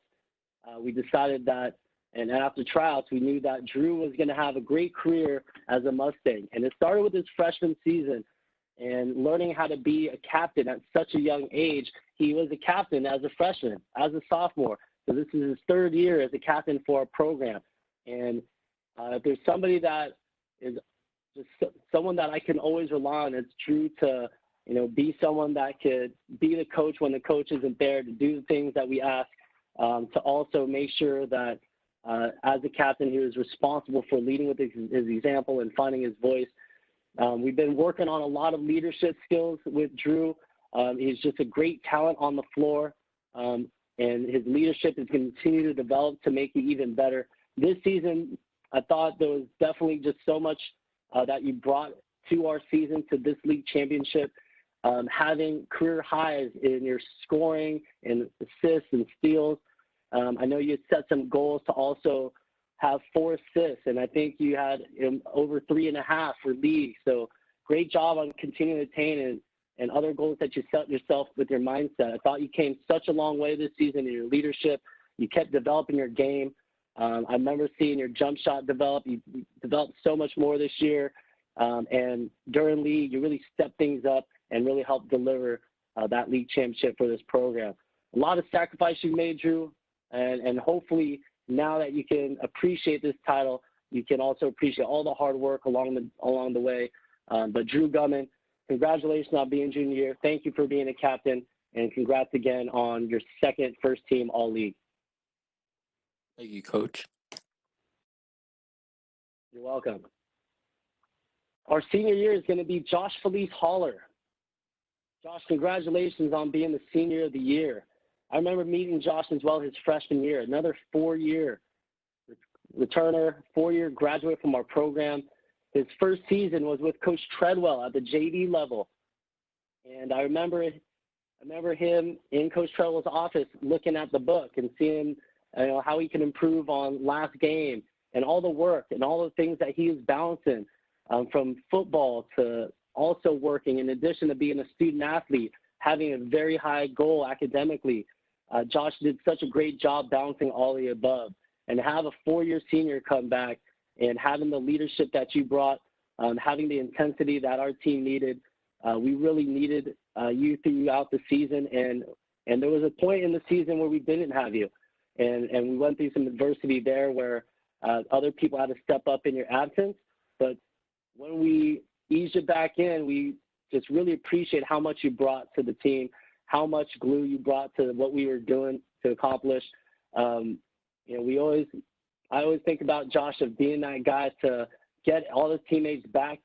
[SPEAKER 1] we decided that, and after tryouts, we knew that Drew was going to have a great career as a Mustang. And it started with his freshman season. And learning how to be a captain at such a young age. He was a captain as a freshman, as a sophomore. So this is his third year as a captain for our program. And if there's somebody that is just someone that I can always rely on, it's Drew to, be someone that could be the coach when the coach isn't there, to do the things that we ask, to also make sure that as a captain, he was responsible for leading with his example and finding his voice. We've been working on a lot of leadership skills with Drew. He's just a great talent on the floor, and his leadership is going to continue to develop to make it even better. This season, I thought there was definitely just so much that you brought to our season, to this league championship, having career highs in your scoring and assists and steals. I know you had set some goals to also have 4 assists, and I think you had over 3.5 for league. So great job on continuing to attain and other goals that you set yourself with your mindset. I thought you came such a long way this season in your leadership. You kept developing your game. I remember seeing your jump shot develop. You developed so much more this year. And during league, you really stepped things up and really helped deliver that league championship for this program. A lot of sacrifice you made, Drew, and hopefully now that you can appreciate this title, you can also appreciate all the hard work along the way. But Drew Gumman, congratulations on being junior year. Thank you for being a captain, and congrats again on your second first-team All-League.
[SPEAKER 5] Thank you, Coach.
[SPEAKER 1] You're welcome. Our senior year is going to be Josh Felice Haller. Josh, congratulations on being the Senior of the Year. I remember meeting Josh as well his freshman year, another 4-year returner, 4-year graduate from our program. His first season was with Coach Treadwell at the JV level. And I remember him in Coach Treadwell's office looking at the book and seeing how he can improve on last game and all the work and all the things that he is balancing from football to also working in addition to being a student athlete, having a very high goal academically. Josh did such a great job balancing all the above. And to have a 4-year senior come back and having the leadership that you brought, having the intensity that our team needed, we really needed you throughout the season. And there was a point in the season where we didn't have you. And we went through some adversity there where other people had to step up in your absence. But when we eased you back in, we just really appreciate how much you brought to the team, how much glue you brought to what we were doing to accomplish. I always think about Josh of being that guy to get all his teammates back.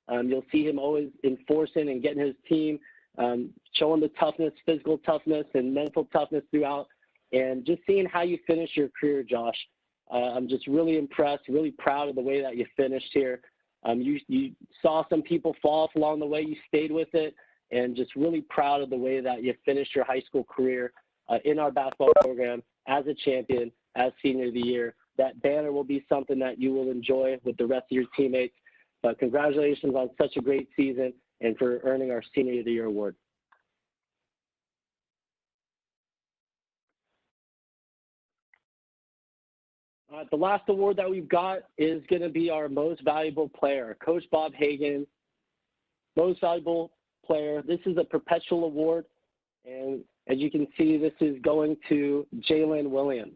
[SPEAKER 1] You'll see him always enforcing and getting his team, showing the toughness, physical toughness and mental toughness throughout. And just seeing how you finish your career, Josh, I'm just really impressed, really proud of the way that you finished here. You saw some people fall off along the way. You stayed with it, and just really proud of the way that you finished your high school career in our basketball program as a champion, as Senior of the Year. That banner will be something that you will enjoy with the rest of your teammates. But congratulations on such a great season and for earning our Senior of the Year award. The last award that we've got is going to be our most valuable player, Coach Bob Hagan, most valuable player. This is a perpetual award, and as you can see, this is going to Jalen Williams.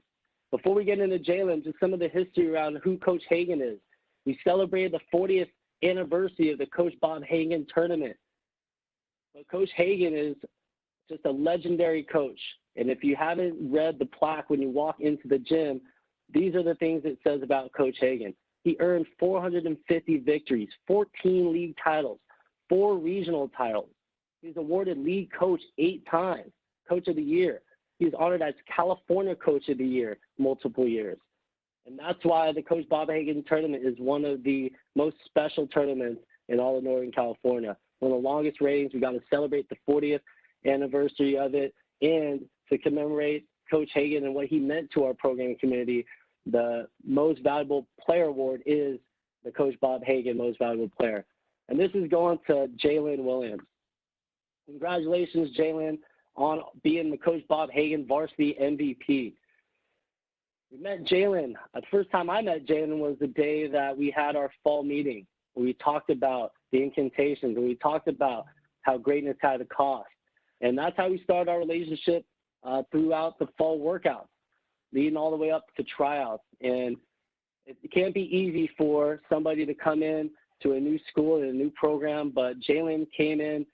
[SPEAKER 1] Before we get into Jalen, just some of the history around who Coach Hagan is. We celebrated the 40th anniversary of the Coach Bob Hagan tournament. But Coach Hagan is just a legendary coach, and if you haven't read the plaque when you walk into the gym, these are the things it says about Coach Hagan. He earned 450 victories, 14 league titles, 4 regional titles. He's awarded league coach 8 times, Coach of the Year. He's honored as California Coach of the Year multiple years. And that's why the Coach Bob Hagan tournament is one of the most special tournaments in all of Northern California. One of the longest ratings. We got to celebrate the 40th anniversary of it, and to commemorate Coach Hagan and what he meant to our programming community, the most valuable player award is the Coach Bob Hagan most valuable player. And this is going to Jalen Williams. Congratulations, Jalen, on being the Coach Bob Hagan varsity MVP. We met Jalen. The first time I met Jalen was the day that we had our fall meeting, where we talked about the incantations, and we talked about how greatness had a cost. And that's how we started our relationship throughout the fall workouts, leading all the way up to tryouts. And it can't be easy for somebody to come in to a new school and a new program, but Jalen came in,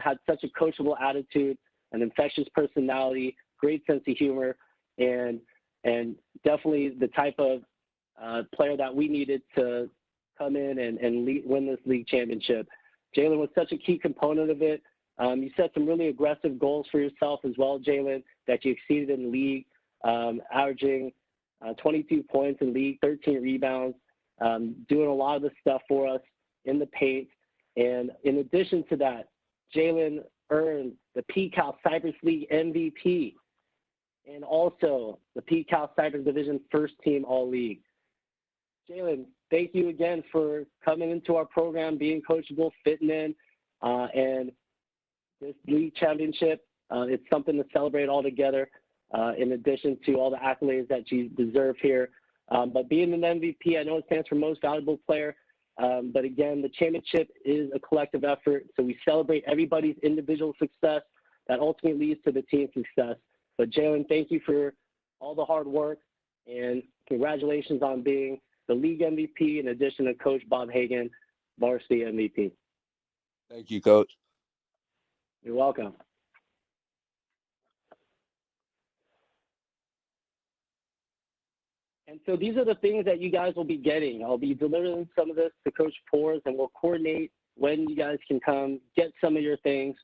[SPEAKER 1] had such a coachable attitude, an infectious personality, great sense of humor, and definitely the type of player that we needed to come in and win this league championship. Jalen was such a key component of it. You set some really aggressive goals for yourself as well, Jalen, that you exceeded in the league, averaging 22 points in league, 13 rebounds, doing a lot of the stuff for us in the paint. And in addition to that, Jalen earned the PCAL Cypress League MVP and also the PCAL Cypress Division First Team All-League. Jalen, thank you again for coming into our program, being coachable, fitting in, and this league championship, it's something to celebrate all together, in addition to all the accolades that you deserve here. But being an MVP, I know it stands for most valuable player, but again, the championship is a collective effort, so we celebrate everybody's individual success, that ultimately leads to the team's success. But Jalen, thank you for all the hard work, and congratulations on being the league MVP in addition to Coach Bob Hagan, varsity MVP.
[SPEAKER 6] Thank you, Coach.
[SPEAKER 1] You're welcome. And so these are the things that you guys will be getting. I'll be delivering some of this to Coach Pores, and we'll coordinate when you guys can come get some of your things.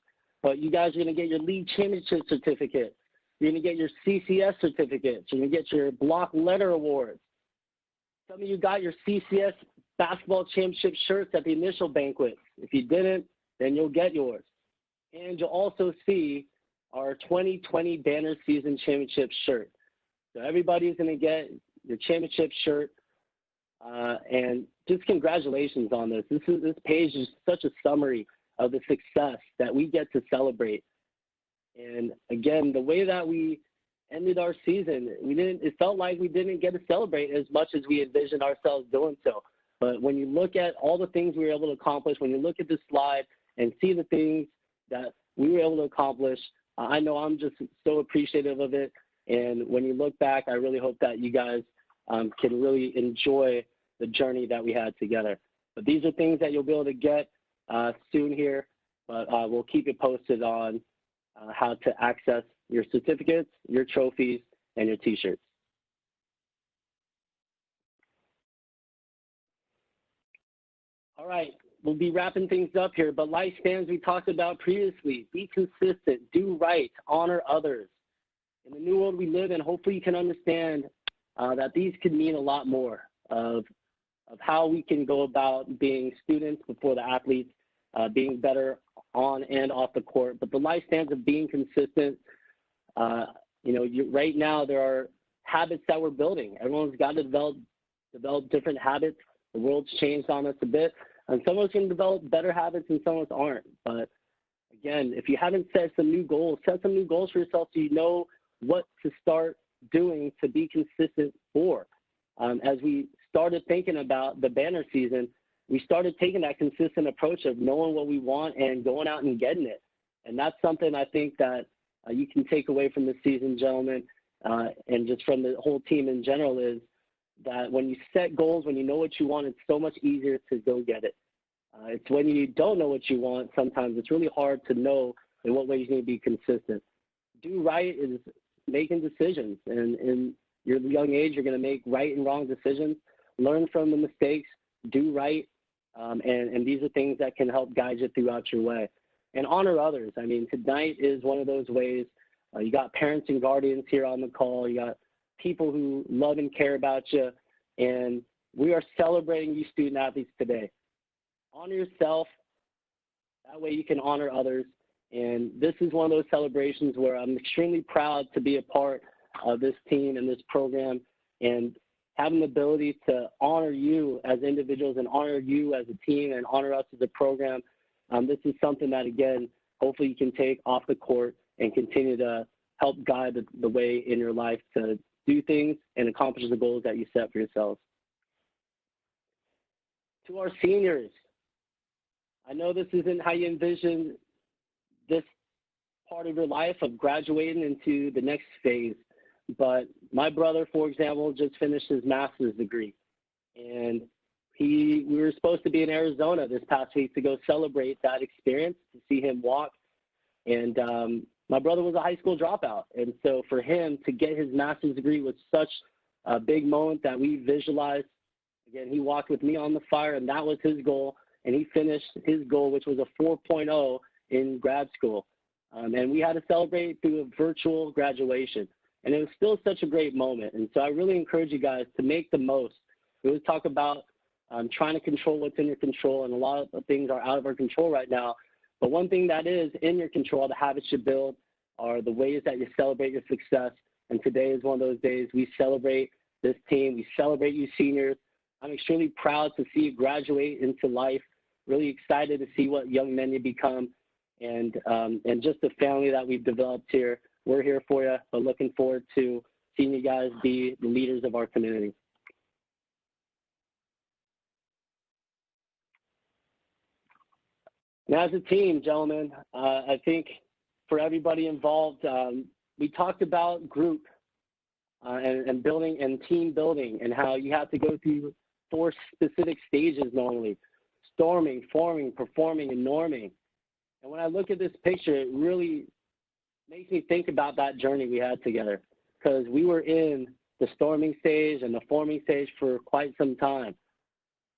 [SPEAKER 1] But you guys are going to get your league championship certificate. You're going to get your CCS certificates. You're going to get your block letter awards. Some of you got your CCS basketball championship shirts at the initial banquet. If you didn't, then you'll get yours. And you'll also see our 2020 Banner Season Championship shirt. So everybody's going to get your championship shirt. And just congratulations on this. This page is such a summary of the success that we get to celebrate. And again, the way that we ended our season, it felt like we didn't get to celebrate as much as we envisioned ourselves doing so. But when you look at all the things we were able to accomplish, when you look at this slide and see the things that we were able to accomplish, I know I'm just so appreciative of it. And when you look back, I really hope that you guys can really enjoy the journey that we had together. But these are things that you'll be able to get soon here, but we'll keep you posted on how to access your certificates, your trophies, and your t-shirts. All right, we'll be wrapping things up here, but life stands we talked about previously. Be consistent, do right, honor others. In the new world we live in, hopefully you can understand that these could mean a lot more of how we can go about being students before the athletes, being better on and off the court. But the life stands of being consistent. Right now there are habits that we're building. Everyone's got to develop different habits. The world's changed on us a bit, and some of us can develop better habits and some of us aren't. But again, if you haven't set some new goals, set some new goals for yourself so you know what to start doing to be consistent for. As we started thinking about the banner season, we started taking that consistent approach of knowing what we want and going out and getting it. And that's something I think that you can take away from this season, gentlemen, and just from the whole team in general, is that when you set goals, when you know what you want, it's so much easier to go get it. It's when you don't know what you want, sometimes it's really hard to know in what ways you need to be consistent. Do right is making decisions. And in your young age, you're going to make right and wrong decisions. Learn from the mistakes, do right, and these are things that can help guide you throughout your way. And honor others. I mean, tonight is one of those ways. You got parents and guardians here on the call. You got people who love and care about you, and we are celebrating you student athletes today. Honor yourself. That way you can honor others. And this is one of those celebrations where I'm extremely proud to be a part of this team and this program, and having the ability to honor you as individuals and honor you as a team and honor us as a program. This is something that, again, hopefully you can take off the court and continue to help guide the way in your life to do things and accomplish the goals that you set for yourselves. To our seniors, I know this isn't how you envision this part of your life of graduating into the next phase, but my brother, for example, just finished his master's degree, and we were supposed to be in Arizona this past week to go celebrate that experience, to see him walk. And my brother was a high school dropout, and so for him to get his master's degree was such a big moment that we visualized. Again, he walked with me on the fire, and that was his goal, and he finished his goal, which was a 4.0 in grad school. And we had to celebrate through a virtual graduation. And it was still such a great moment. And so I really encourage you guys to make the most. We always talk about trying to control what's in your control, and a lot of things are out of our control right now. But one thing that is in your control, the habits you build, are the ways that you celebrate your success. And today is one of those days we celebrate this team. We celebrate you seniors. I'm extremely proud to see you graduate into life. Really excited to see what young men you become, and just the family that we've developed here. We're here for you, but looking forward to seeing you guys be the leaders of our community. And as a team, gentlemen, I think for everybody involved. We talked about group and building and team building and how you have to go through 4 specific stages normally: storming, forming, performing, and norming. And when I look at this picture, it really makes me think about that journey we had together, because we were in the storming stage and the forming stage for quite some time.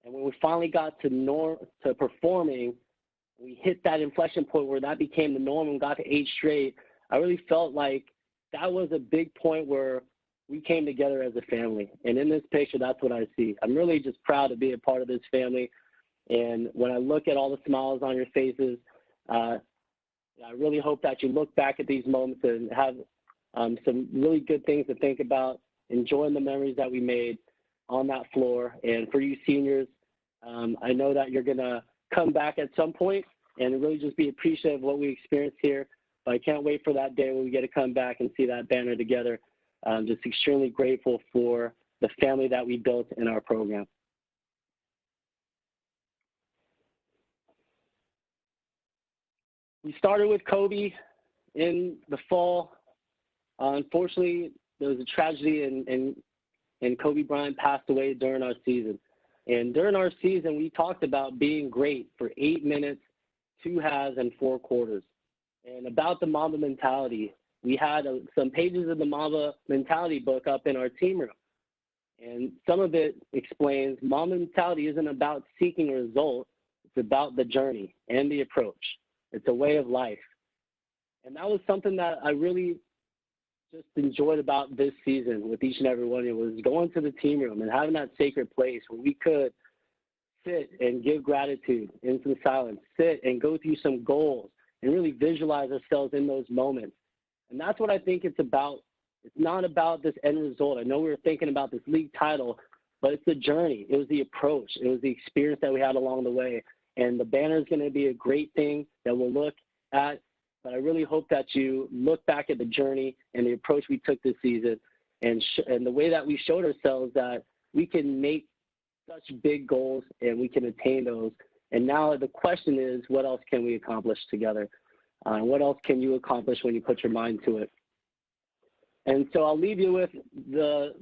[SPEAKER 1] And when we finally got to performing, we hit that inflection point where that became the norm and got to 8 straight. I really felt like that was a big point where we came together as a family. And in this picture, that's what I see. I'm really just proud to be a part of this family. And when I look at all the smiles on your faces, I really hope that you look back at these moments and have some really good things to think about, enjoying the memories that we made on that floor. And for you seniors, I know that you're going to come back at some point and really just be appreciative of what we experienced here. But I can't wait for that day when we get to come back and see that banner together. Just extremely grateful for the family that we built in our program. We started with Kobe in the fall. Unfortunately, there was a tragedy and Kobe Bryant passed away during our season. And during our season, we talked about being great for 8 minutes, 2 halves, and 4 quarters. And about the Mamba mentality, we had some pages of the Mamba mentality book up in our team room. And some of it explains Mamba mentality isn't about seeking a result. It's about the journey and the approach. It's a way of life. And that was something that I really just enjoyed about this season with each and every one of you, was going to the team room and having that sacred place where we could sit and give gratitude in some silence, sit and go through some goals and really visualize ourselves in those moments. And that's what I think it's about. It's not about this end result. I know we were thinking about this league title, but it's the journey. It was the approach. It was the experience that we had along the way. And the banner is going to be a great thing that we'll look at. But I really hope that you look back at the journey and the approach we took this season and the way that we showed ourselves that we can make such big goals and we can attain those. And now the question is, what else can we accomplish together? What else can you accomplish when you put your mind to it? And so I'll leave you with this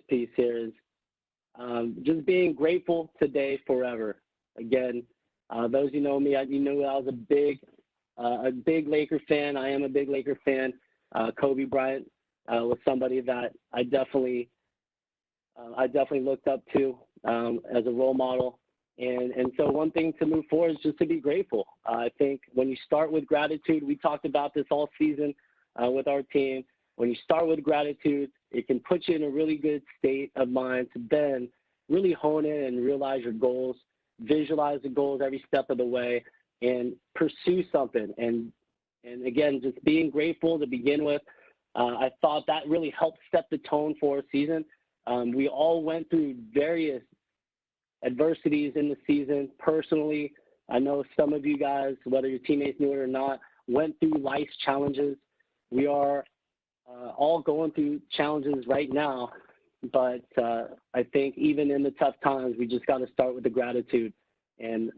[SPEAKER 1] piece here is just being grateful today forever. Again, those who know me, you know I was a big Laker fan. I am a big Laker fan. Kobe Bryant was somebody that I definitely looked up to as a role model. And so one thing to move forward is just to be grateful. I think when you start with gratitude, we talked about this all season with our team. When you start with gratitude, it can put you in a really good state of mind to then really hone in and realize your goals, visualize the goals every step of the way, and pursue something. And again, just being grateful to begin with, I thought that really helped set the tone for our season. We all went through various adversities in the season. Personally, I know some of you guys, whether your teammates knew it or not, went through life's challenges. We are all going through challenges right now, but I think even in the tough times, we just got to start with the gratitude. And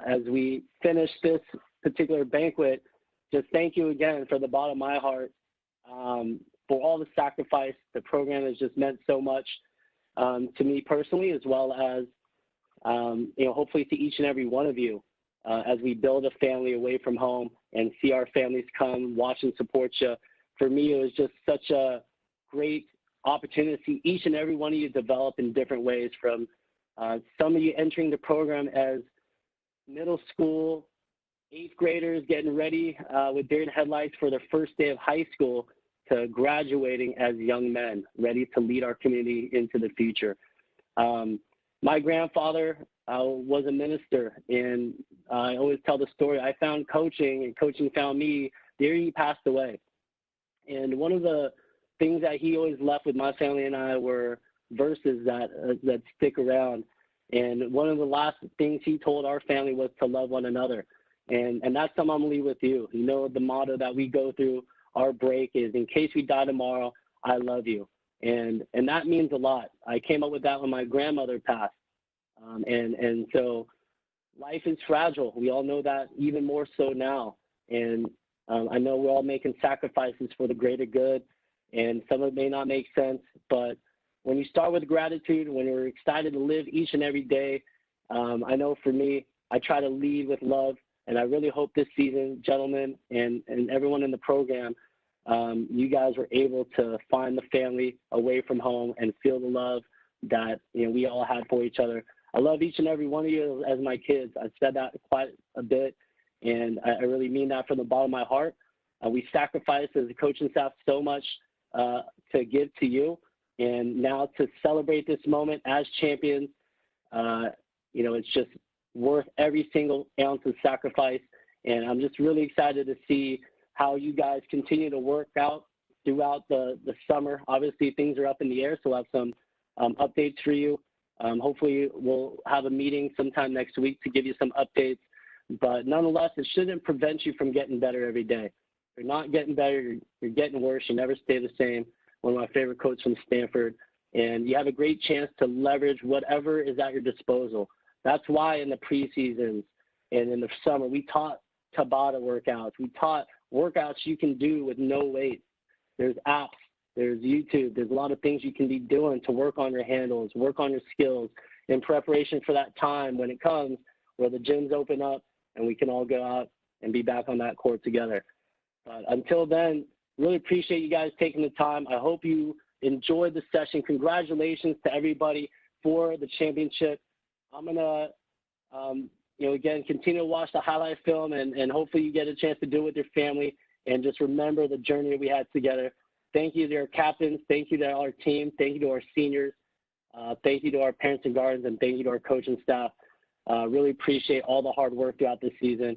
[SPEAKER 1] as we finish this particular banquet, just thank you again from the bottom of my heart for all the sacrifice. The program has just meant so much to me personally, as well as hopefully to each and every one of you as we build a family away from home and see our families come, watch and support you. For me, it was just such a great opportunity to see each and every one of you develop in different ways, from some of you entering the program as middle school, 8th graders getting ready with deer in headlights for their first day of high school, to graduating as young men ready to lead our community into the future. My grandfather was a minister, and I always tell the story. I found coaching, and coaching found me the year he passed away. And one of the things that he always left with my family and I were verses that stick around. And one of the last things he told our family was to love one another. And that's something I'm going to leave with you. You know, the motto that we go through our break is, in case we die tomorrow, I love you. And that means a lot. I came up with that when my grandmother passed. And so life is fragile. We all know that even more so now. And I know we're all making sacrifices for the greater good, and some of it may not make sense, but when you start with gratitude, when you're excited to live each and every day, I know for me, I try to lead with love, and I really hope this season, gentlemen, and everyone in the program, you guys were able to find the family away from home and feel the love that we all had for each other. I love each and every one of you as my kids. I've said that quite a bit, and I really mean that from the bottom of my heart. We sacrificed as a coaching staff so much to give to you, and now to celebrate this moment as champions, it's just worth every single ounce of sacrifice. And I'm just really excited to see how you guys continue to work out throughout the summer. Obviously, things are up in the air, so we'll have some updates for you. Hopefully, we'll have a meeting sometime next week to give you some updates. But nonetheless, it shouldn't prevent you from getting better every day. You're not getting better, you're getting worse. You never stay the same. One of my favorite quotes from Stanford. And you have a great chance to leverage whatever is at your disposal. That's why in the preseasons and in the summer, we taught Tabata workouts. We taught workouts you can do with no weight. There's apps, there's YouTube, there's a lot of things you can be doing to work on your handles, work on your skills in preparation for that time when it comes where the gyms open up and we can all go out and be back on that court together. But until then, really appreciate you guys taking the time. I hope you enjoyed the session. Congratulations to everybody for the championship. I'm going to, again, continue to watch the highlight film and hopefully you get a chance to do it with your family and just remember the journey that we had together. Thank you to our captains. Thank you to our team. Thank you to our seniors. Thank you to our parents and guardians, and thank you to our coaching staff. Really appreciate all the hard work throughout the season.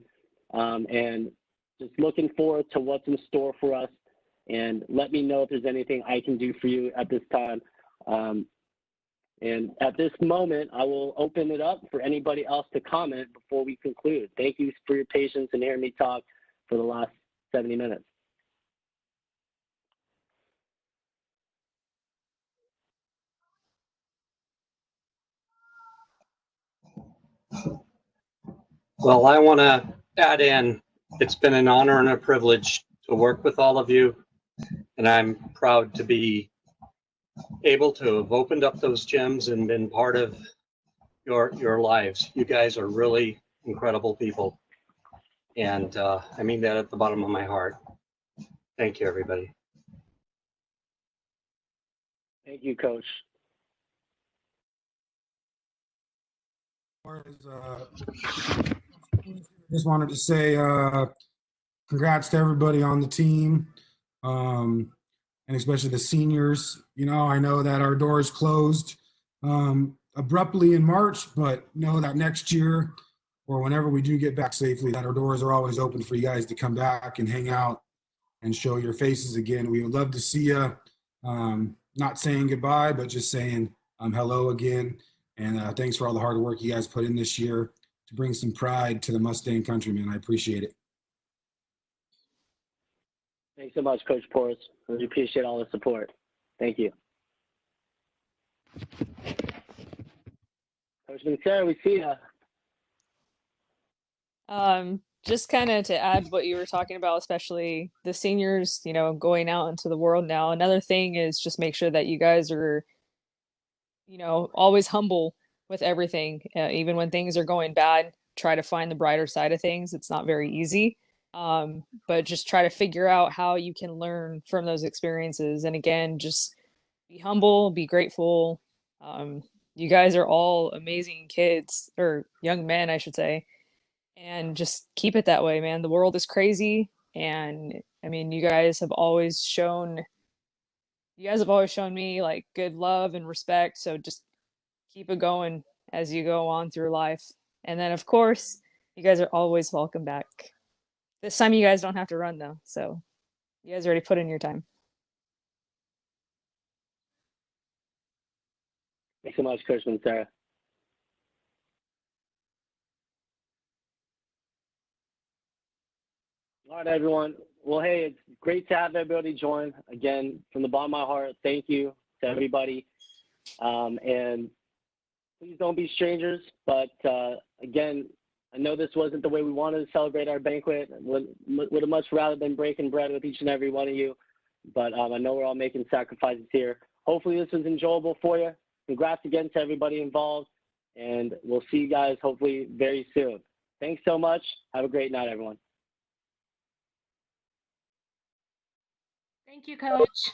[SPEAKER 1] And just looking forward to what's in store for us. And let me know if there's anything I can do for you at this time. And at this moment, I will open it up for anybody else to comment before we conclude. Thank you for your patience and hearing me talk for the last 70 minutes.
[SPEAKER 4] Well, I want to add in, it's been an honor and a privilege to work with all of you, and I'm proud to be able to have opened up those gyms and been part of your lives. You guys are really incredible people, and I mean that at the bottom of my heart. Thank you, everybody.
[SPEAKER 1] Thank you, Coach.
[SPEAKER 7] Just wanted to say congrats to everybody on the team, and especially the seniors. I know that our doors closed abruptly in March, but know that next year or whenever we do get back safely, that our doors are always open for you guys to come back and hang out and show your faces again. We would love to see you. Not saying goodbye, but just saying hello again. And thanks for all the hard work you guys put in this year to bring some pride to the Mustang countrymen. I appreciate it.
[SPEAKER 1] Thanks so much, Coach Porras. Really appreciate all the support. Thank you. Coach Vincera, we see you.
[SPEAKER 2] Just kind of to add what you were talking about, especially the seniors, going out into the world now. Another thing is just make sure that you guys are, always humble with everything. Even when things are going bad, try to find the brighter side of things. It's not very easy. But just try to figure out how you can learn from those experiences. And again, just be humble, be grateful. You guys are all amazing kids, or young men, I should say. And just keep it that way, man. The world is crazy. And I mean, you guys have always shown me like good love and respect. So just keep it going as you go on through life. And then of course, you guys are always welcome back. This time you guys don't have to run though. So you guys already put in your time.
[SPEAKER 1] Thanks so much, Coach Vincera. All right, everyone. Well, hey, it's great to have everybody join. Again, from the bottom of my heart, thank you to everybody. And please don't be strangers. But again, I know this wasn't the way we wanted to celebrate our banquet. Would have much rather than breaking bread with each and every one of you. But I know we're all making sacrifices here. Hopefully this was enjoyable for you. Congrats again to everybody involved. And we'll see you guys hopefully very soon. Thanks so much. Have a great night, everyone.
[SPEAKER 8] Thank you, Coach.